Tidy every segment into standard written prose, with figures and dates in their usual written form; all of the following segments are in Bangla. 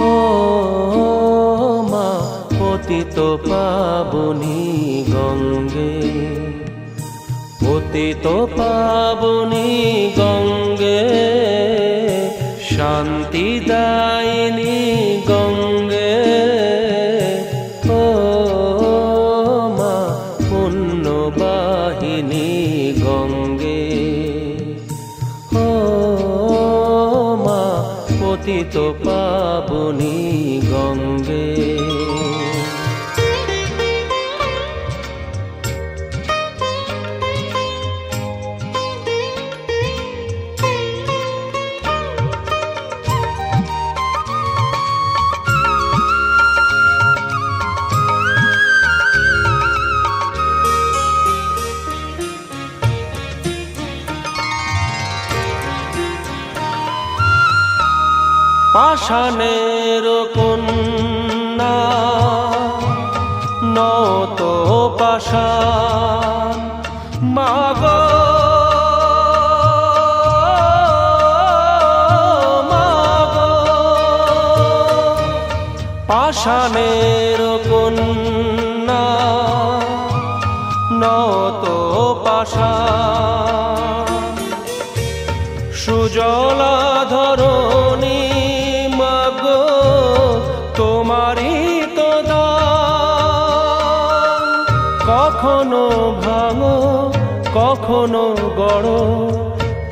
ও মা পতিত পাবনী গঙ্গে, পতিত পাবনী গঙ্গে, শান্তিদায়িনী গঙ্গে। ও মা পুণ্যবাহিনী গঙ্গে, ও মা পতিত পাবনী গঙ্গে। পাষাণের কন্যা নত পাষাণ, মাগো মাগো, পাষাণের কন্যা নত পাষাণ, সুজলা ধরণী তোমারই তো দান। কখনো ভাঙো কখনো গড়ো,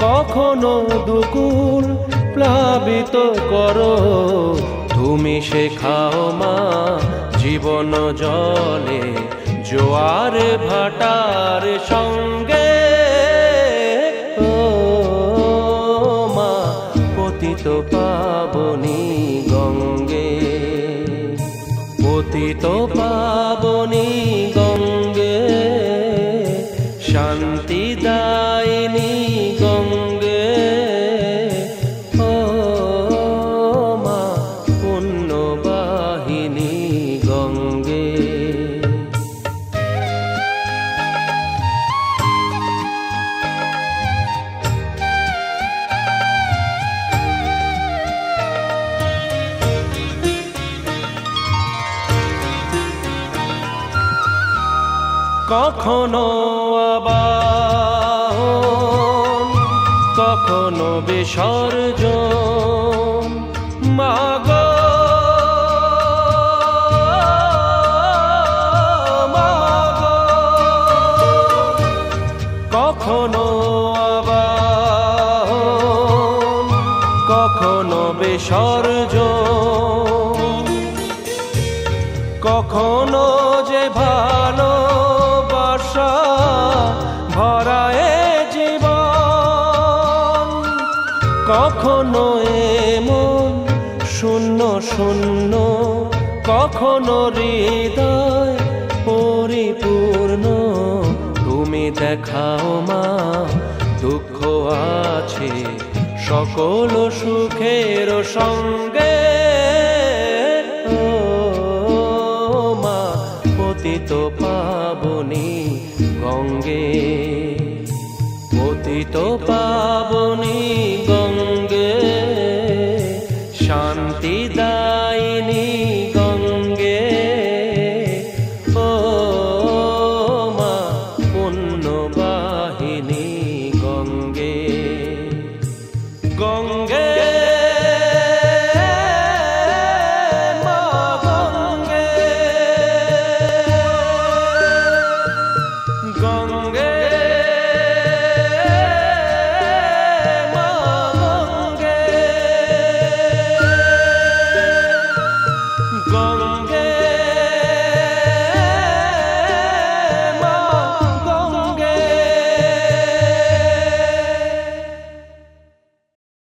কখনো দুকুল প্লাবিত করো। তুমি শেখাও মা জীবন জলে জোয়ার ভাটার সঙ্গে। ও মা পতিত পাবনী গঙ্গে, পতিত পাবনী গঙ্গে, শান্তিদায়িনী গঙ্গে। ও মা পুণ্যবাহিনী গঙ্গে। কখনো আবাহন কখনো বিসর্জন, মাগো মাগো, কখনো আবাহন কখনো বিসর্জন, কখনো যে ভালো ভরায় জীবন, কখনো এমন শূন্য শূন্য, কখনো হৃদয় পরিপূর্ণ। তুমি দেখাও মা দুঃখ আছে সকল সুখের সঙ্গে। ও মা পতিত পাবনী গঙ্গে, পতিত পাবনী গঙ্গে, শান্তিদায়িনী